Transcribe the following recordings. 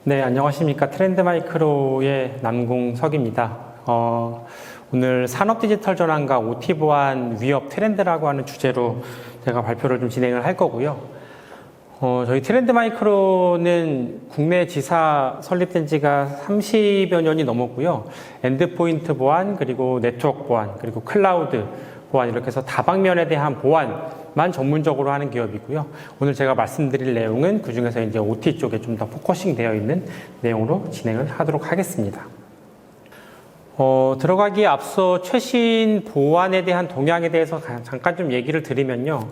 네, 안녕하십니까. 트렌드마이크로의 남궁석입니다. 오늘 산업 디지털 전환과 OT 보안 위협 트렌드라고 하는 주제로 제가 발표를 좀 진행을 할 거고요. 저희 트렌드마이크로는 국내 지사 설립된 지가 30여 년이 넘었고요. 엔드포인트 보안, 그리고 네트워크 보안, 그리고 클라우드 보안 이렇게 해서 다방면에 대한 보안만 전문적으로 하는 기업이고요. 오늘 제가 말씀드릴 내용은 그중에서 이제 OT 쪽에 좀 더 포커싱 되어 있는 내용으로 진행을 하도록 하겠습니다. 들어가기에 앞서 최신 보안에 대한 동향에 대해서 잠깐 좀 얘기를 드리면요.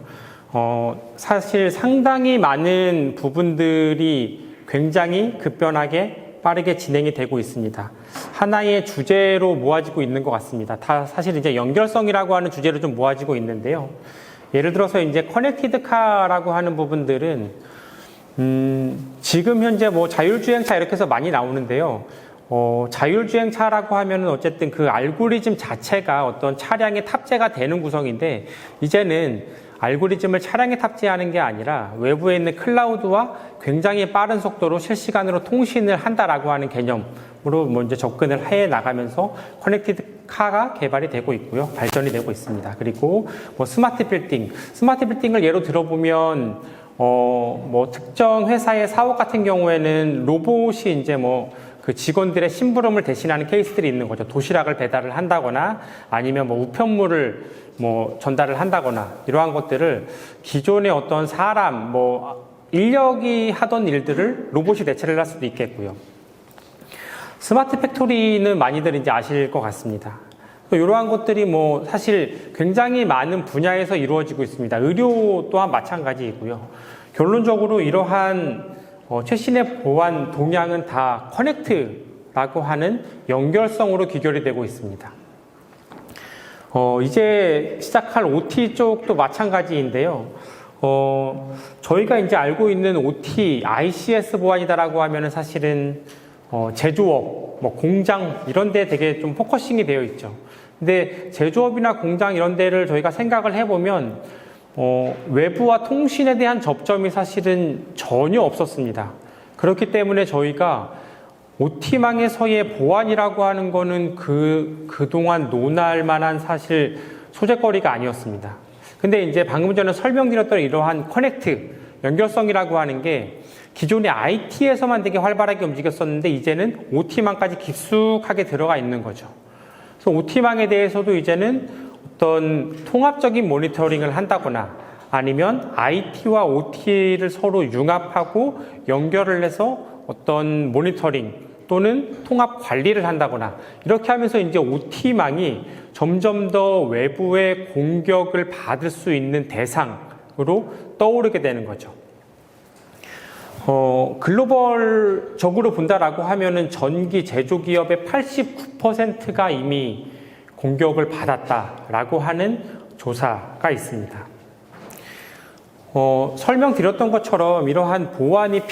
사실 상당히 많은 부분들이 굉장히 급변하게 빠르게 진행이 되고 있습니다. 하나의 주제로 모아지고 있는 것 같습니다. 다 사실 이제 연결성이라고 하는 주제로 좀 모아지고 있는데요. 예를 들어서 이제 커넥티드 카라고 하는 부분들은 지금 현재 뭐 자율주행차 이렇게 해서 많이 나오는데요. 자율주행차라고 하면은 어쨌든 그 알고리즘 자체가 어떤 차량에 탑재가 되는 구성인데, 이제는 알고리즘을 차량에 탑재하는 게 아니라 외부에 있는 클라우드와 굉장히 빠른 속도로 실시간으로 통신을 한다라고 하는 개념으로 이제 접근을 해 나가면서 커넥티드 카가 개발이 되고 있고요. 발전이 되고 있습니다. 그리고 뭐 스마트 빌딩을 예로 들어보면 뭐 특정 회사의 사업 같은 경우에는 로봇이 이제 그 직원들의 심부름을 대신하는 케이스들이 있는 거죠. 도시락을 배달을 한다거나 아니면 우편물을 전달을 한다거나 이러한 것들을 기존의 어떤 사람, 인력이 하던 일들을 로봇이 대체를 할 수도 있겠고요. 스마트 팩토리는 많이들 이제 아실 것 같습니다. 이러한 것들이 사실 굉장히 많은 분야에서 이루어지고 있습니다. 의료 또한 마찬가지이고요. 결론적으로 이러한 최신의 보안 동향은 다 커넥트라고 하는 연결성으로 귀결이 되고 있습니다. 이제 시작할 OT 쪽도 마찬가지인데요. 저희가 이제 알고 있는 OT, ICS 보안이다라고 하면은 사실은 제조업, 공장 이런 데 되게 좀 포커싱이 되어 있죠. 근데 제조업이나 공장 이런 데를 저희가 생각을 해보면 외부와 통신에 대한 접점이 사실은 전혀 없었습니다. 그렇기 때문에 저희가 OT망에서의 보안이라고 하는 거는 그동안 논할 만한 사실 소재거리가 아니었습니다. 근데 이제 방금 전에 설명드렸던 이러한 커넥트, 연결성이라고 하는 게 기존의 IT에서만 되게 활발하게 움직였었는데 이제는 OT망까지 깊숙하게 들어가 있는 거죠. 그래서 OT망에 대해서도 이제는 어떤 통합적인 모니터링을 한다거나 아니면 IT와 OT를 서로 융합하고 연결을 해서 어떤 모니터링 또는 통합 관리를 한다거나 이렇게 하면서 이제 OT망이 점점 더 외부의 공격을 받을 수 있는 대상으로 떠오르게 되는 거죠. 글로벌적으로 본다라고 하면은 전기 제조기업의 89%가 이미 공격을 받았다라고 하는 조사가 있습니다. 설명드렸던 것처럼 이러한 보안이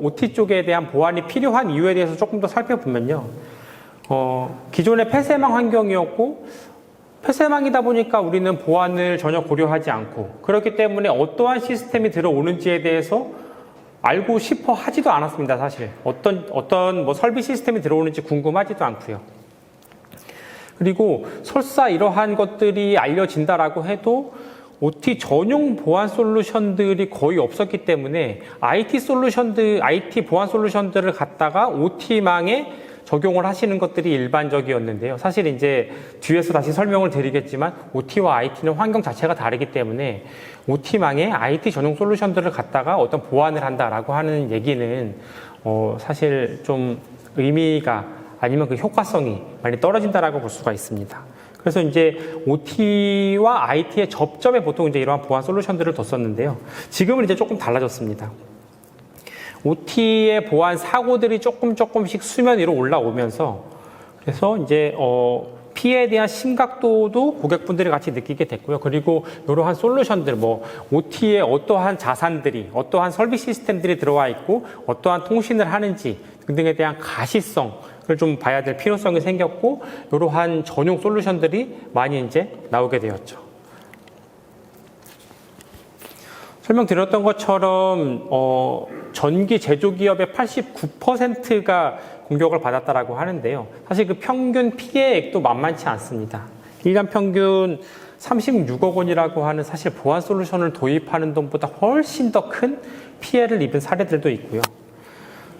OT 쪽에 대한 보안이 필요한 이유에 대해서 조금 더 살펴보면요. 기존의 폐쇄망 환경이었고, 폐쇄망이다 보니까 우리는 보안을 전혀 고려하지 않고, 그렇기 때문에 어떠한 시스템이 들어오는지에 대해서 알고 싶어 하지도 않았습니다, 사실. 어떤 설비 시스템이 들어오는지 궁금하지도 않고요. 그리고 설사 이러한 것들이 알려진다라고 해도 OT 전용 보안 솔루션들이 거의 없었기 때문에 IT 보안 솔루션들을 갖다가 OT망에 적용을 하시는 것들이 일반적이었는데요. 사실 이제 뒤에서 다시 설명을 드리겠지만 OT와 IT는 환경 자체가 다르기 때문에 OT망에 IT 전용 솔루션들을 갖다가 어떤 보안을 한다라고 하는 얘기는 사실 좀 의미가 아니면 그 효과성이 많이 떨어진다라고 볼 수가 있습니다. 그래서 이제 OT와 IT의 접점에 보통 이제 이러한 보안 솔루션들을 뒀었는데요. 지금은 이제 조금 달라졌습니다. OT의 보안 사고들이 조금씩 수면 위로 올라오면서 그래서 이제 피해에 대한 심각도도 고객분들이 같이 느끼게 됐고요. 그리고 이러한 솔루션들, OT에 어떠한 자산들이, 어떠한 설비 시스템들이 들어와 있고, 어떠한 통신을 하는지 등등에 대한 가시성을 좀 봐야 될 필요성이 생겼고, 이러한 전용 솔루션들이 많이 이제 나오게 되었죠. 설명드렸던 것처럼 전기 제조기업의 89%가 공격을 받았다라고 하는데요. 사실 그 평균 피해액도 만만치 않습니다. 1년 평균 36억 원이라고 하는 사실 보안 솔루션을 도입하는 돈보다 훨씬 더 큰 피해를 입은 사례들도 있고요.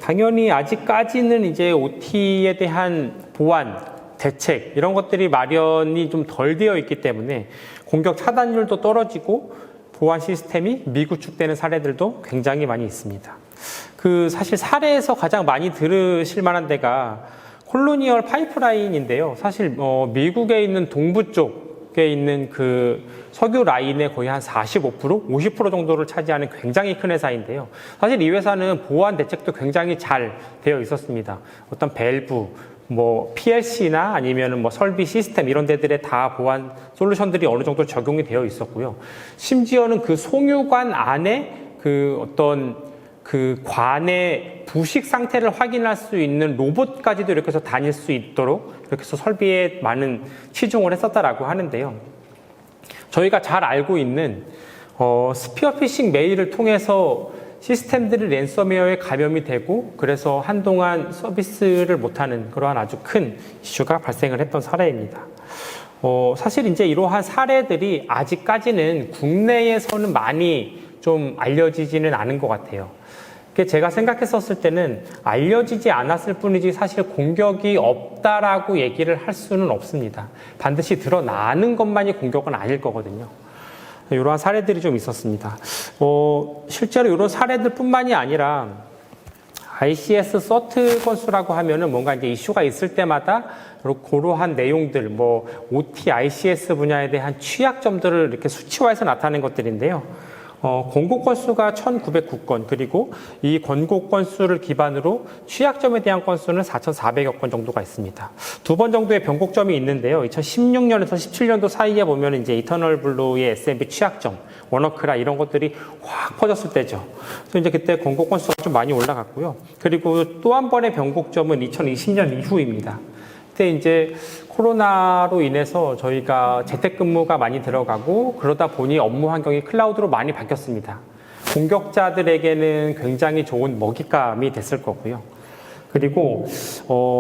당연히 아직까지는 이제 OT에 대한 보안, 대책 이런 것들이 마련이 좀 덜 되어 있기 때문에 공격 차단율도 떨어지고 보안 시스템이 미구축되는 사례들도 굉장히 많이 있습니다. 사실 사례에서 가장 많이 들으실 만한 데가 콜로니얼 파이프라인인데요. 사실 미국에 있는 동부 쪽에 있는 그 석유 라인의 거의 한 45%, 50% 정도를 차지하는 굉장히 큰 회사인데요. 사실 이 회사는 보안 대책도 굉장히 잘 되어 있었습니다. 어떤 밸브, PLC나 아니면 설비 시스템 이런 데들에 다 보안 솔루션들이 어느 정도 적용이 되어 있었고요. 심지어는 그 송유관 안에 그 관의 부식 상태를 확인할 수 있는 로봇까지도 이렇게 해서 다닐 수 있도록 이렇게 해서 설비에 많은 치중을 했었다라고 하는데요. 저희가 잘 알고 있는 스피어피싱 메일을 통해서 시스템들이 랜섬웨어에 감염이 되고 그래서 한동안 서비스를 못하는 그러한 아주 큰 이슈가 발생을 했던 사례입니다. 사실 이제 이러한 사례들이 아직까지는 국내에서는 많이 좀 알려지지는 않은 것 같아요. 제가 생각했었을 때는 알려지지 않았을 뿐이지 사실 공격이 없다라고 얘기를 할 수는 없습니다. 반드시 드러나는 것만이 공격은 아닐 거거든요. 이러한 사례들이 좀 있었습니다. 실제로 이런 사례들 뿐만이 아니라 ICS 서트 건수라고 하면은 뭔가 이제 이슈가 있을 때마다 그러한 내용들, OT, ICS 분야에 대한 취약점들을 이렇게 수치화해서 나타낸 것들인데요. 권고 건수가 1,909건, 그리고 이 권고 건수를 기반으로 취약점에 대한 건수는 4,400여 건 정도가 있습니다. 2번 정도의 변곡점이 있는데요. 2016년에서 17년도 사이에 보면 이제 이터널 블루의 SMB 취약점, 워너크라 이런 것들이 확 퍼졌을 때죠. 그래서 이제 그때 권고 건수가 좀 많이 올라갔고요. 그리고 또 한 번의 변곡점은 2020년 이후입니다. 그때 이제 코로나로 인해서 저희가 재택근무가 많이 들어가고 그러다 보니 업무 환경이 클라우드로 많이 바뀌었습니다. 공격자들에게는 굉장히 좋은 먹잇감이 됐을 거고요. 그리고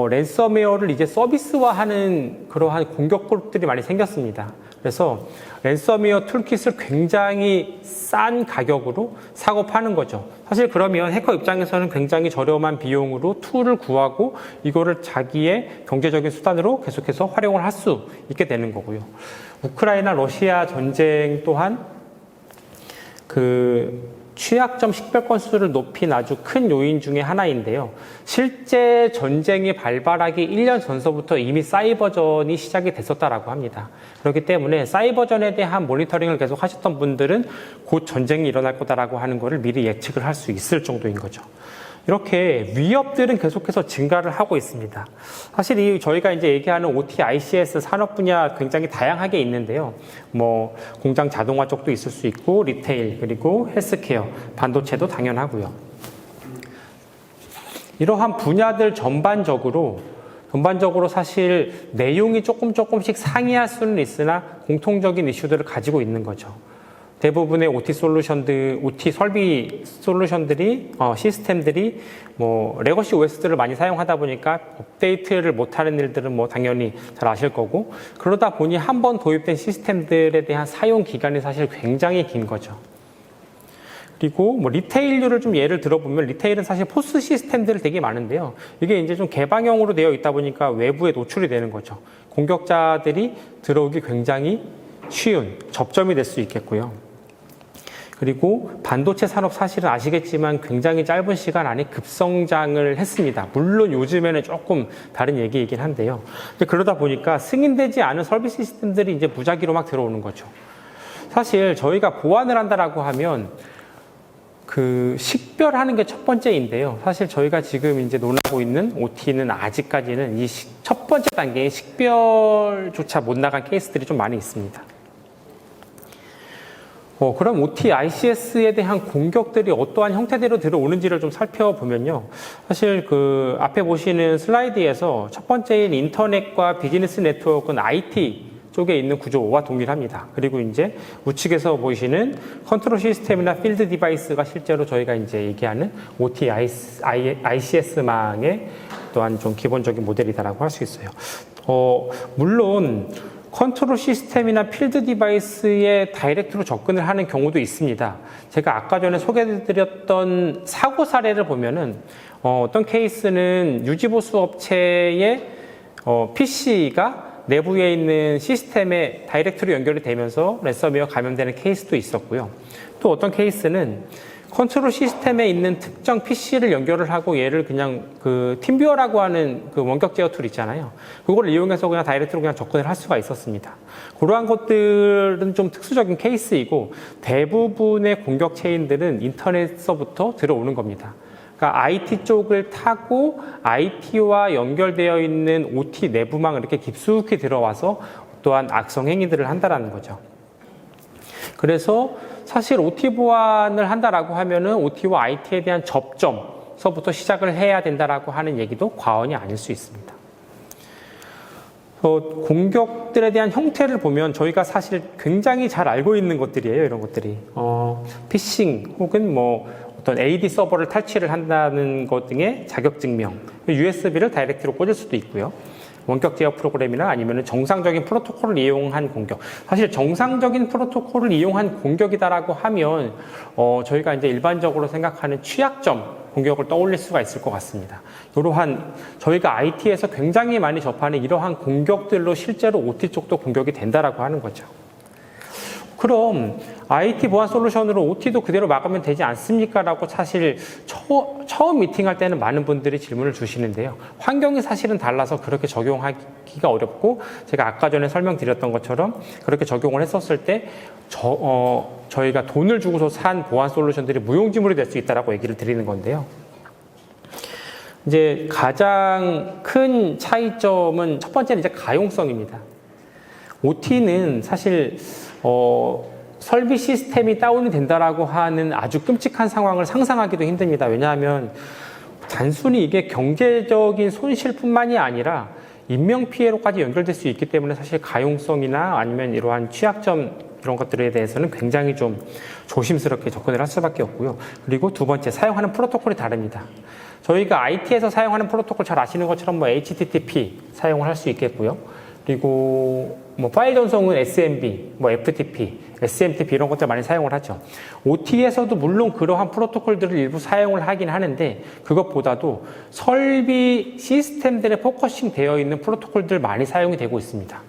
랜섬웨어를 이제 서비스화하는 그러한 공격 그룹들이 많이 생겼습니다. 그래서 랜섬웨어 툴킷을 굉장히 싼 가격으로 사고 파는 거죠. 사실 그러면 해커 입장에서는 굉장히 저렴한 비용으로 툴을 구하고 이거를 자기의 경제적인 수단으로 계속해서 활용을 할 수 있게 되는 거고요. 우크라이나 러시아 전쟁 또한 취약점 식별 건수를 높인 아주 큰 요인 중에 하나인데요. 실제 전쟁이 발발하기 1년 전서부터 이미 사이버전이 시작이 됐었다라고 합니다. 그렇기 때문에 사이버전에 대한 모니터링을 계속 하셨던 분들은 곧 전쟁이 일어날 거다라고 하는 것을 미리 예측을 할 수 있을 정도인 거죠. 이렇게 위협들은 계속해서 증가를 하고 있습니다. 사실 저희가 이제 얘기하는 OT, ICS 산업 분야 굉장히 다양하게 있는데요. 공장 자동화 쪽도 있을 수 있고, 리테일, 그리고 헬스케어, 반도체도 당연하고요. 이러한 분야들 전반적으로 사실 내용이 조금씩 상이할 수는 있으나 공통적인 이슈들을 가지고 있는 거죠. 대부분의 OT 솔루션들, OT 설비 솔루션들이, 시스템들이 레거시 OS들을 많이 사용하다 보니까 업데이트를 못하는 일들은 당연히 잘 아실 거고, 그러다 보니 한 번 도입된 시스템들에 대한 사용 기간이 사실 굉장히 긴 거죠. 그리고 리테일류를 좀 예를 들어보면, 리테일은 사실 포스 시스템들이 되게 많은데요. 이게 이제 좀 개방형으로 되어 있다 보니까 외부에 노출이 되는 거죠. 공격자들이 들어오기 굉장히 쉬운 접점이 될 수 있겠고요. 그리고 반도체 산업 사실은 아시겠지만 굉장히 짧은 시간 안에 급성장을 했습니다. 물론 요즘에는 조금 다른 얘기이긴 한데요. 그러다 보니까 승인되지 않은 설비 시스템들이 이제 무작위로 막 들어오는 거죠. 사실 저희가 보완을 한다라고 하면 식별하는 게 첫 번째인데요. 사실 저희가 지금 이제 논하고 있는 OT는 아직까지는 이 첫 번째 단계의 식별조차 못 나간 케이스들이 좀 많이 있습니다. 그럼 OT, ICS에 대한 공격들이 어떠한 형태대로 들어오는지를 좀 살펴보면요. 사실 앞에 보시는 슬라이드에서 첫 번째인 인터넷과 비즈니스 네트워크는 IT 쪽에 있는 구조와 동일합니다. 그리고 이제 우측에서 보이시는 컨트롤 시스템이나 필드 디바이스가 실제로 저희가 이제 얘기하는 OT ICS망의 또한 좀 기본적인 모델이다라고 할 수 있어요. 물론 컨트롤 시스템이나 필드 디바이스에 다이렉트로 접근을 하는 경우도 있습니다. 제가 아까 전에 소개해드렸던 사고 사례를 보면은 어떤 케이스는 유지보수 업체의 PC가 내부에 있는 시스템에 다이렉트로 연결이 되면서 랜섬웨어 감염되는 케이스도 있었고요. 또 어떤 케이스는 컨트롤 시스템에 있는 특정 PC를 연결을 하고 얘를 그냥 그 팀뷰어라고 하는 그 원격 제어 툴 있잖아요. 그걸 이용해서 그냥 다이렉트로 그냥 접근을 할 수가 있었습니다. 그러한 것들은 좀 특수적인 케이스이고 대부분의 공격 체인들은 인터넷서부터 들어오는 겁니다. 그러니까 IT 쪽을 타고 IT와 연결되어 있는 OT 내부망을 이렇게 깊숙이 들어와서 또한 악성 행위들을 한다라는 거죠. 그래서 사실 OT 보안을 한다라고 하면은 OT와 IT에 대한 접점서부터 시작을 해야 된다라고 하는 얘기도 과언이 아닐 수 있습니다. 공격들에 대한 형태를 보면 저희가 사실 굉장히 잘 알고 있는 것들이에요. 이런 것들이 피싱 혹은 뭐 어떤 AD 서버를 탈취를 한다는 것 등의 자격증명, USB를 다이렉트로 꽂을 수도 있고요. 원격 제어 프로그램이나 아니면 정상적인 프로토콜을 이용한 공격. 사실 정상적인 프로토콜을 이용한 공격이다라고 하면 저희가 이제 일반적으로 생각하는 취약점 공격을 떠올릴 수가 있을 것 같습니다. 이러한 저희가 IT에서 굉장히 많이 접하는 이러한 공격들로 실제로 OT 쪽도 공격이 된다라고 하는 거죠. 그럼 IT 보안 솔루션으로 OT도 그대로 막으면 되지 않습니까? 라고 사실 처음 미팅할 때는 많은 분들이 질문을 주시는데요. 환경이 사실은 달라서 그렇게 적용하기가 어렵고 제가 아까 전에 설명드렸던 것처럼 그렇게 적용을 했었을 때 저희가 돈을 주고서 산 보안 솔루션들이 무용지물이 될 수 있다라고 얘기를 드리는 건데요. 이제 가장 큰 차이점은 첫 번째는 이제 가용성입니다. OT는 사실 설비 시스템이 다운이 된다라고 하는 아주 끔찍한 상황을 상상하기도 힘듭니다. 왜냐하면 단순히 이게 경제적인 손실뿐만이 아니라 인명피해로까지 연결될 수 있기 때문에 사실 가용성이나 아니면 이러한 취약점 이런 것들에 대해서는 굉장히 좀 조심스럽게 접근을 할 수밖에 없고요. 그리고 두 번째, 사용하는 프로토콜이 다릅니다. 저희가 IT에서 사용하는 프로토콜 잘 아시는 것처럼 뭐 HTTP 사용을 할 수 있겠고요. 그리고 뭐 파일 전송은 SMB, 뭐 FTP, SMTP 이런 것들 많이 사용을 하죠. OT에서도 물론 그러한 프로토콜들을 일부 사용을 하긴 하는데 그것보다도 설비 시스템들에 포커싱 되어 있는 프로토콜들 많이 사용이 되고 있습니다.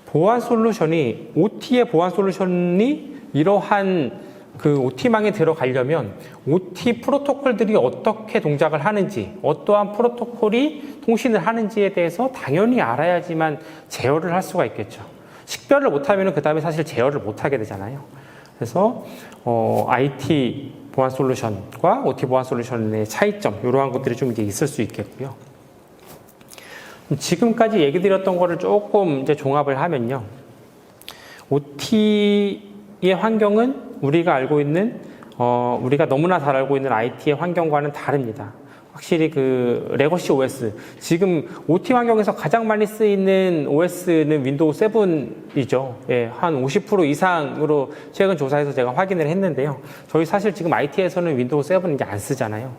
보안 솔루션이 OT의 보안 솔루션이 이러한 그 OT망에 들어가려면 OT 프로토콜들이 어떻게 동작을 하는지, 어떠한 프로토콜이 통신을 하는지에 대해서 당연히 알아야지만 제어를 할 수가 있겠죠. 식별을 못하면 그 다음에 사실 제어를 못하게 되잖아요. 그래서 IT 보안 솔루션과 OT 보안 솔루션의 차이점 이러한 것들이 좀 이제 있을 수 있겠고요. 지금까지 얘기 드렸던 거를 조금 이제 종합을 하면요. OT의 환경은 우리가 알고 있는 우리가 너무나 잘 알고 있는 IT의 환경과는 다릅니다. 확실히 그 레거시 OS, 지금 OT 환경에서 가장 많이 쓰이는 OS는 윈도우 7이죠. 예, 한 50% 이상으로 최근 조사에서 제가 확인을 했는데요. 저희 사실 지금 IT에서는 윈도우 7 이제 안 쓰잖아요.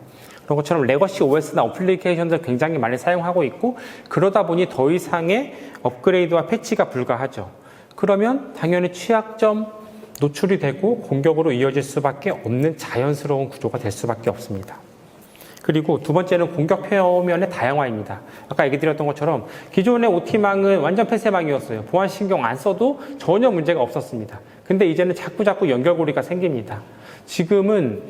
그런 것처럼 레거시 OS나 어플리케이션들 굉장히 많이 사용하고 있고 그러다 보니 더 이상의 업그레이드와 패치가 불가하죠. 그러면 당연히 취약점 노출이 되고 공격으로 이어질 수밖에 없는 자연스러운 구조가 될 수밖에 없습니다. 그리고 두 번째는 공격 표면의 다양화입니다. 아까 얘기 드렸던 것처럼 기존의 OT망은 완전 폐쇄망이었어요. 보안 신경 안 써도 전혀 문제가 없었습니다. 근데 이제는 자꾸 연결고리가 생깁니다. 지금은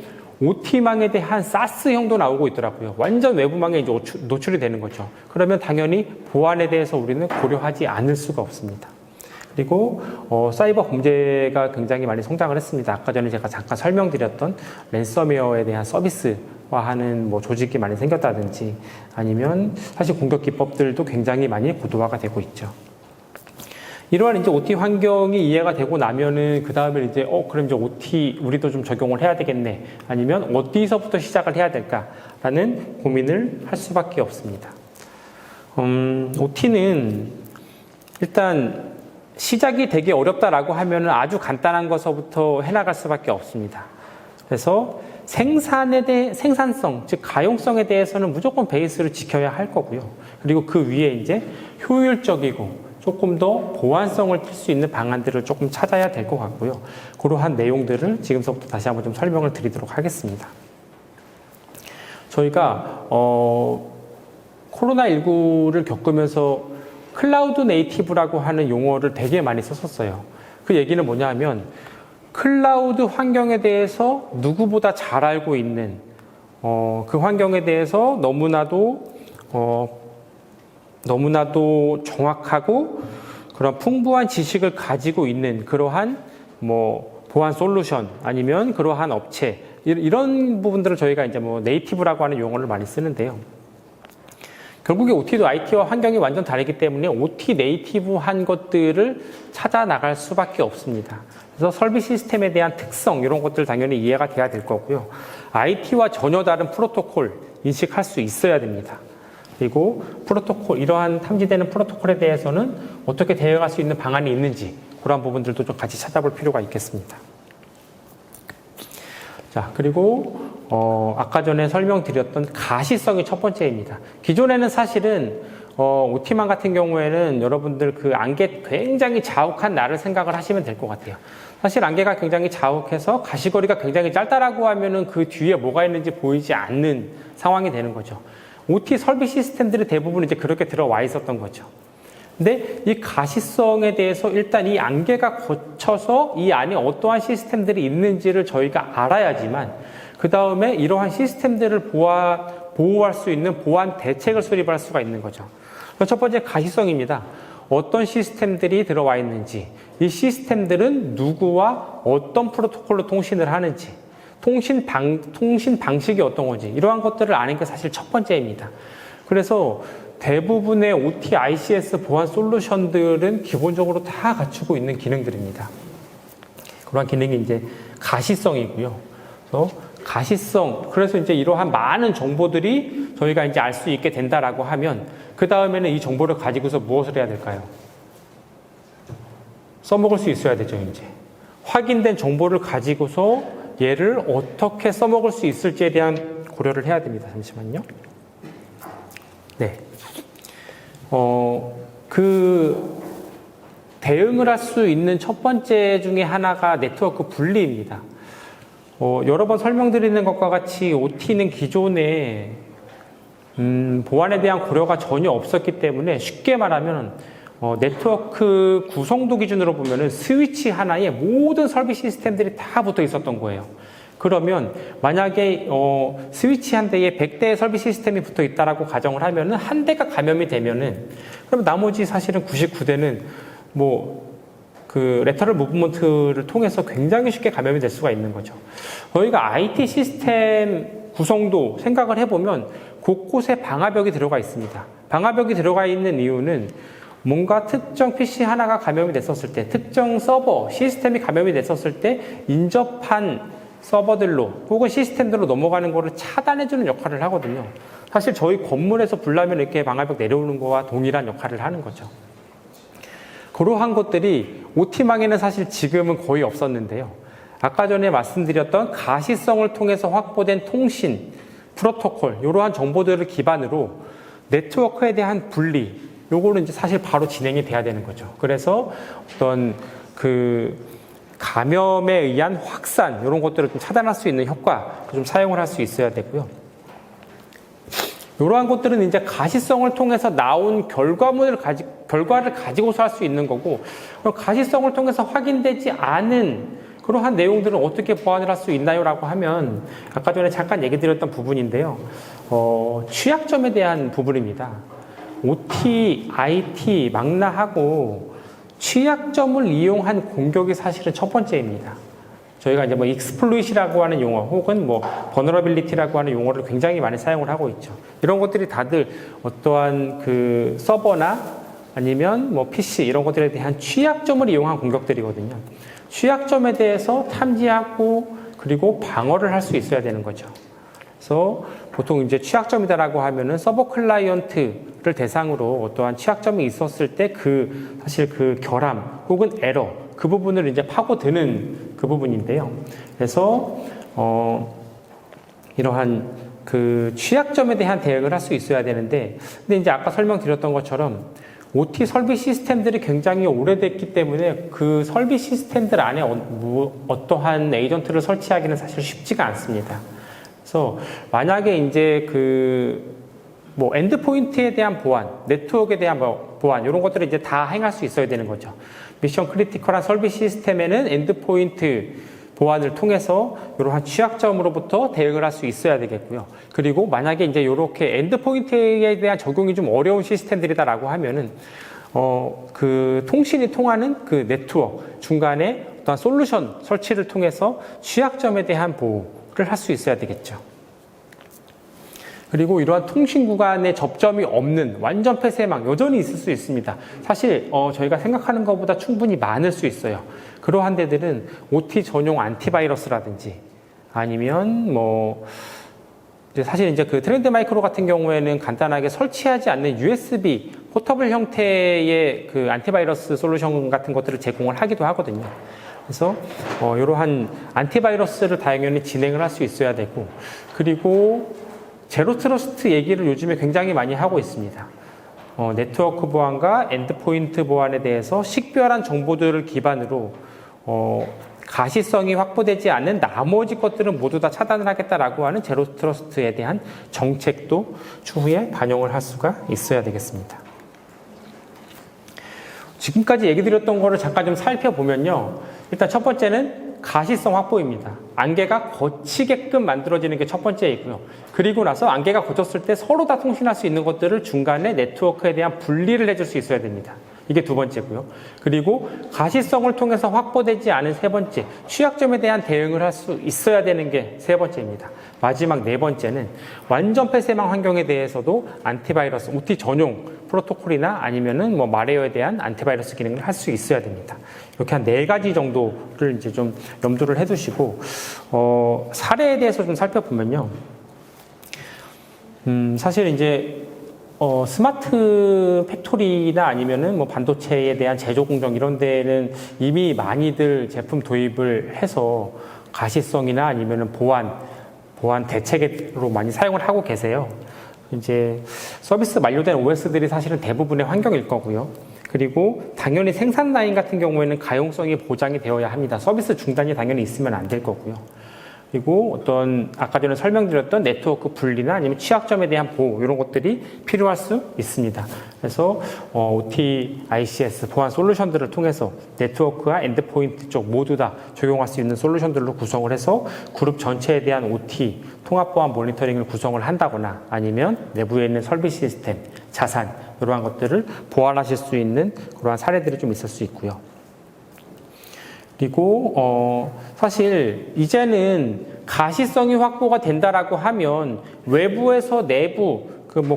OT망에 대한 사스형도 나오고 있더라고요. 완전 외부망에 이제 노출이 되는 거죠. 그러면 당연히 보안에 대해서 우리는 고려하지 않을 수가 없습니다. 그리고 사이버 범죄가 굉장히 많이 성장을 했습니다. 아까 전에 제가 잠깐 설명드렸던 랜섬웨어에 대한 서비스화하는 뭐 조직이 많이 생겼다든지 아니면 사실 공격 기법들도 굉장히 많이 고도화가 되고 있죠. 이러한 이제 OT 환경이 이해가 되고 나면은 그 다음에 이제 그럼 이제 OT 우리도 좀 적용을 해야 되겠네. 아니면 어디서부터 시작을 해야 될까라는 고민을 할 수밖에 없습니다. OT는 일단 시작이 되게 어렵다라고 하면은 아주 간단한 것서부터 해나갈 수밖에 없습니다. 그래서 생산성, 즉 가용성에 대해서는 무조건 베이스를 지켜야 할 거고요. 그리고 그 위에 이제 효율적이고 조금 더 보완성을 띌 수 있는 방안들을 조금 찾아야 될 것 같고요. 그러한 내용들을 지금서부터 다시 한번 좀 설명을 드리도록 하겠습니다. 저희가 코로나19를 겪으면서 클라우드 네이티브라고 하는 용어를 되게 많이 썼었어요. 그 얘기는 뭐냐 하면 클라우드 환경에 대해서 누구보다 잘 알고 있는 그 환경에 대해서 너무나도 정확하고 그런 풍부한 지식을 가지고 있는 그러한 뭐 보안 솔루션 아니면 그러한 업체 이런 부분들을 저희가 이제 뭐 네이티브라고 하는 용어를 많이 쓰는데요. 결국에 OT도 IT와 환경이 완전 다르기 때문에 OT 네이티브한 것들을 찾아 나갈 수밖에 없습니다. 그래서 설비 시스템에 대한 특성 이런 것들 당연히 이해가 돼야 될 거고요. IT와 전혀 다른 프로토콜 인식할 수 있어야 됩니다. 그리고 프로토콜, 이러한 탐지되는 프로토콜에 대해서는 어떻게 대응할 수 있는 방안이 있는지 그런 부분들도 좀 같이 찾아볼 필요가 있겠습니다. 자, 그리고 아까 전에 설명드렸던 가시성이 첫 번째입니다. 기존에는 사실은 OT만 같은 경우에는 여러분들 그 안개 굉장히 자욱한 날을 생각을 하시면 될 것 같아요. 사실 안개가 굉장히 자욱해서 가시거리가 굉장히 짧다라고 하면은 그 뒤에 뭐가 있는지 보이지 않는 상황이 되는 거죠. OT 설비 시스템들이 대부분 이제 그렇게 들어와 있었던 거죠. 근데 이 가시성에 대해서 일단 이 안개가 거쳐서 이 안에 어떠한 시스템들이 있는지를 저희가 알아야지만 그 다음에 이러한 시스템들을 보호할 수 있는 보안 대책을 수립할 수가 있는 거죠. 첫 번째 가시성입니다. 어떤 시스템들이 들어와 있는지, 이 시스템들은 누구와 어떤 프로토콜로 통신을 하는지, 통신 방식이 어떤 건지 이러한 것들을 아는 게 사실 첫 번째입니다. 그래서 대부분의 OT, ICS 보안 솔루션들은 기본적으로 다 갖추고 있는 기능들입니다. 그러한 기능이 이제 가시성이고요. 그래서 이제 이러한 많은 정보들이 저희가 이제 알 수 있게 된다라고 하면 그 다음에는 이 정보를 가지고서 무엇을 해야 될까요? 써먹을 수 있어야 되죠, 이제. 확인된 정보를 가지고서 얘를 어떻게 써먹을 수 있을지에 대한 고려를 해야 됩니다. 잠시만요. 네. 대응을 할 수 있는 첫 번째 중에 하나가 네트워크 분리입니다. 여러 번 설명드리는 것과 같이 OT는 기존에 보안에 대한 고려가 전혀 없었기 때문에 쉽게 말하면 네트워크 구성도 기준으로 보면은 스위치 하나에 모든 설비 시스템들이 다 붙어 있었던 거예요. 그러면 만약에 스위치 한 대에 100대의 설비 시스템이 붙어 있다라고 가정을 하면은 한 대가 감염이 되면은 그럼 나머지 사실은 99대는 그 레터럴 무브먼트를 통해서 굉장히 쉽게 감염이 될 수가 있는 거죠. 저희가 IT 시스템 구성도 생각을 해보면 곳곳에 방화벽이 들어가 있습니다. 방화벽이 들어가 있는 이유는 뭔가 특정 PC 하나가 감염이 됐었을 때, 특정 서버, 시스템이 감염이 됐었을 때 인접한 서버들로 혹은 시스템들로 넘어가는 거를 차단해주는 역할을 하거든요. 사실 저희 건물에서 불나면 이렇게 방화벽 내려오는 거와 동일한 역할을 하는 거죠. 그러한 것들이 OT망에는 사실 지금은 거의 없었는데요. 아까 전에 말씀드렸던 가시성을 통해서 확보된 통신, 프로토콜, 이러한 정보들을 기반으로 네트워크에 대한 분리, 요거는 이제 사실 바로 진행이 돼야 되는 거죠. 그래서 어떤 감염에 의한 확산, 이런 것들을 좀 차단할 수 있는 효과, 좀 사용을 할 수 있어야 되고요. 이러한 것들은 이제 가시성을 통해서 나온 결과를 가지고서 할 수 있는 거고, 가시성을 통해서 확인되지 않은 그러한 내용들은 어떻게 보완을 할 수 있나요? 라고 하면, 아까 전에 잠깐 얘기 드렸던 부분인데요. 취약점에 대한 부분입니다. OT, IT, 망라하고 취약점을 이용한 공격이 사실은 첫 번째입니다. 저희가 이제 exploit이라고 하는 용어 혹은 vulnerability라고 하는 용어를 굉장히 많이 사용을 하고 있죠. 이런 것들이 다들 어떠한 그 서버나 아니면 PC 이런 것들에 대한 취약점을 이용한 공격들이거든요. 취약점에 대해서 탐지하고 그리고 방어를 할 수 있어야 되는 거죠. 그래서 보통 이제 취약점이다라고 하면은 서버 클라이언트를 대상으로 어떠한 취약점이 있었을 때 사실 그 결함 혹은 에러 그 부분을 이제 파고드는 그 부분인데요. 그래서 이러한 그 취약점에 대한 대응을 할 수 있어야 되는데, 근데 이제 아까 설명드렸던 것처럼 OT 설비 시스템들이 굉장히 오래됐기 때문에 그 설비 시스템들 안에 어떠한 에이전트를 설치하기는 사실 쉽지가 않습니다. 그래서 만약에 이제 뭐 엔드포인트에 대한 보안, 네트워크에 대한 보안 이런 것들을 이제 다 행할 수 있어야 되는 거죠. 미션 크리티컬한 설비 시스템에는 엔드포인트 보안을 통해서 이러한 취약점으로부터 대응을 할 수 있어야 되겠고요. 그리고 만약에 이제 이렇게 엔드포인트에 대한 적용이 좀 어려운 시스템들이다라고 하면은 그 통신이 통하는 그 네트워크 중간에 어떤 솔루션 설치를 통해서 취약점에 대한 보호를 할 수 있어야 되겠죠. 그리고 이러한 통신 구간에 접점이 없는 완전 폐쇄망 여전히 있을 수 있습니다. 사실 저희가 생각하는 것보다 충분히 많을 수 있어요. 그러한 데들은 OT 전용 안티바이러스라든지 아니면 사실 이제 그 트렌드 마이크로 같은 경우에는 간단하게 설치하지 않는 USB 포터블 형태의 그 안티바이러스 솔루션 같은 것들을 제공을 하기도 하거든요. 그래서 이러한 안티바이러스를 당연히 진행을 할 수 있어야 되고, 그리고 제로 트러스트 얘기를 요즘에 굉장히 많이 하고 있습니다. 네트워크 보안과 엔드포인트 보안에 대해서 식별한 정보들을 기반으로 가시성이 확보되지 않는 나머지 것들은 모두 다 차단을 하겠다라고 하는 제로 트러스트에 대한 정책도 추후에 반영을 할 수가 있어야 되겠습니다. 지금까지 얘기 드렸던 거를 잠깐 좀 살펴보면요. 일단 첫 번째는 가시성 확보입니다. 안개가 거치게끔 만들어지는 게 첫 번째이고요. 그리고 나서 안개가 거쳤을 때 서로 다 통신할 수 있는 것들을 중간에 네트워크에 대한 분리를 해줄 수 있어야 됩니다. 이게 두 번째고요. 그리고 가시성을 통해서 확보되지 않은 세 번째, 취약점에 대한 대응을 할 수 있어야 되는 게 세 번째입니다. 마지막 네 번째는 완전 폐쇄망 환경에 대해서도 안티바이러스, OT 전용 프로토콜이나 아니면은 말웨어에 대한 안티바이러스 기능을 할 수 있어야 됩니다. 이렇게 한 네 가지 정도를 이제 좀 염두를 해두시고, 사례에 대해서 좀 살펴보면요. 사실 이제 스마트 팩토리나 아니면은 반도체에 대한 제조 공정 이런 데는 이미 많이들 제품 도입을 해서 가시성이나 아니면은 보안 대책으로 많이 사용을 하고 계세요. 이제 서비스 만료된 OS들이 사실은 대부분의 환경일 거고요. 그리고 당연히 생산 라인 같은 경우에는 가용성이 보장이 되어야 합니다. 서비스 중단이 당연히 있으면 안 될 거고요. 그리고 어떤 아까 전에 설명드렸던 네트워크 분리나 아니면 취약점에 대한 보호 이런 것들이 필요할 수 있습니다. 그래서 OT, ICS 보안 솔루션들을 통해서 네트워크와 엔드포인트 쪽 모두 다 적용할 수 있는 솔루션들로 구성을 해서 그룹 전체에 대한 OT 통합 보안 모니터링을 구성을 한다거나 아니면 내부에 있는 설비 시스템, 자산 이러한 것들을 보완하실 수 있는 그러한 사례들이 좀 있을 수 있고요. 그리고 사실 이제는 가시성이 확보가 된다라고 하면 외부에서 내부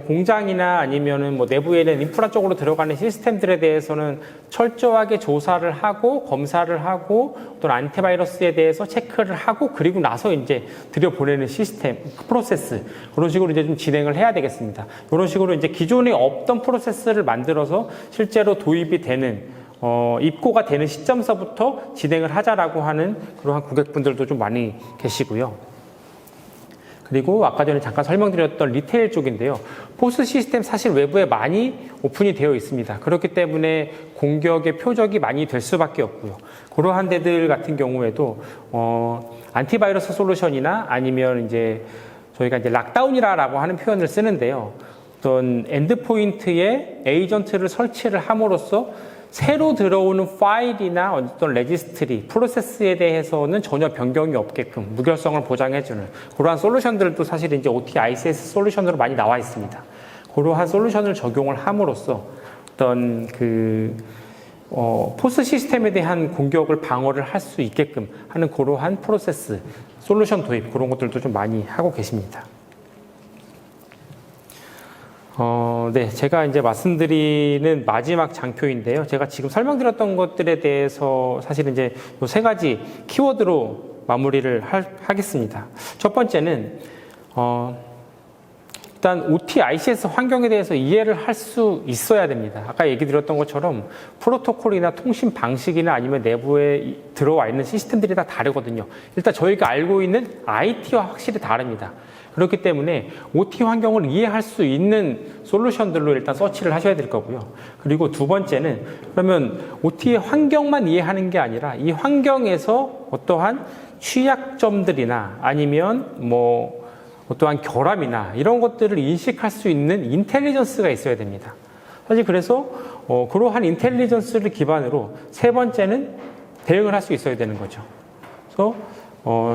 공장이나 아니면은 내부에 있는 인프라 쪽으로 들어가는 시스템들에 대해서는 철저하게 조사를 하고 검사를 하고 또 안티바이러스에 대해서 체크를 하고 그리고 나서 이제 들여보내는 시스템 프로세스 그런 식으로 이제 좀 진행을 해야 되겠습니다. 이런 식으로 이제 기존에 없던 프로세스를 만들어서 실제로 도입이 되는 입고가 되는 시점서부터 진행을 하자라고 하는 그러한 고객분들도 좀 많이 계시고요. 그리고 아까 전에 잠깐 설명드렸던 리테일 쪽인데요. 포스 시스템 사실 외부에 많이 오픈이 되어 있습니다. 그렇기 때문에 공격의 표적이 많이 될 수밖에 없고요. 그러한 데들 같은 경우에도 안티바이러스 솔루션이나 아니면 이제 저희가 이제 락다운이라고 하는 표현을 쓰는데요. 어떤 엔드포인트에 에이전트를 설치를 함으로써 새로 들어오는 파일이나 어떤 레지스트리, 프로세스에 대해서는 전혀 변경이 없게끔 무결성을 보장해주는 그러한 솔루션들도 사실 이제 OT, ICS 솔루션으로 많이 나와 있습니다. 그러한 솔루션을 적용을 함으로써 어떤 포스 시스템에 대한 공격을 방어를 할 수 있게끔 하는 그러한 프로세스, 솔루션 도입 그런 것들도 좀 많이 하고 계십니다. 네, 제가 이제 말씀드리는 마지막 장표인데요. 제가 지금 설명드렸던 것들에 대해서 사실은 이제 이 세 가지 키워드로 마무리를 하겠습니다. 첫 번째는 일단 OT, ICS 환경에 대해서 이해를 할 수 있어야 됩니다. 아까 얘기 드렸던 것처럼 프로토콜이나 통신 방식이나 아니면 내부에 들어와 있는 시스템들이 다 다르거든요. 일단 저희가 알고 있는 IT와 확실히 다릅니다. 그렇기 때문에 OT 환경을 이해할 수 있는 솔루션들로 일단 서치를 하셔야 될 거고요. 그리고 두 번째는 그러면 OT의 환경만 이해하는 게 아니라 이 환경에서 어떠한 취약점들이나 아니면 뭐 어떠한 결함이나 이런 것들을 인식할 수 있는 인텔리전스가 있어야 됩니다. 사실 그래서 그러한 인텔리전스를 기반으로 세 번째는 대응을 할 수 있어야 되는 거죠. 그래서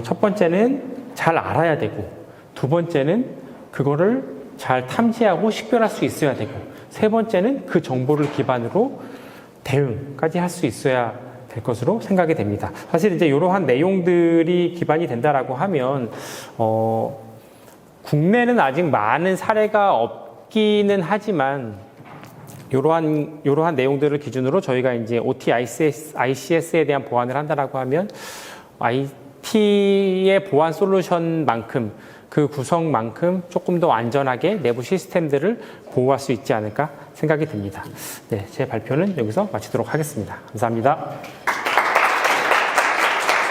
첫 번째는 잘 알아야 되고, 두 번째는 그거를 잘 탐지하고 식별할 수 있어야 되고, 세 번째는 그 정보를 기반으로 대응까지 할 수 있어야 될 것으로 생각이 됩니다. 사실 이제 이러한 내용들이 기반이 된다라고 하면 국내는 아직 많은 사례가 없기는 하지만 이러한 내용들을 기준으로 저희가 이제 OT, ICS에 대한 보완을 한다라고 하면 IT의 보안 솔루션만큼 그 구성만큼 조금 더 안전하게 내부 시스템들을 보호할 수 있지 않을까 생각이 듭니다. 네, 제 발표는 여기서 마치도록 하겠습니다. 감사합니다.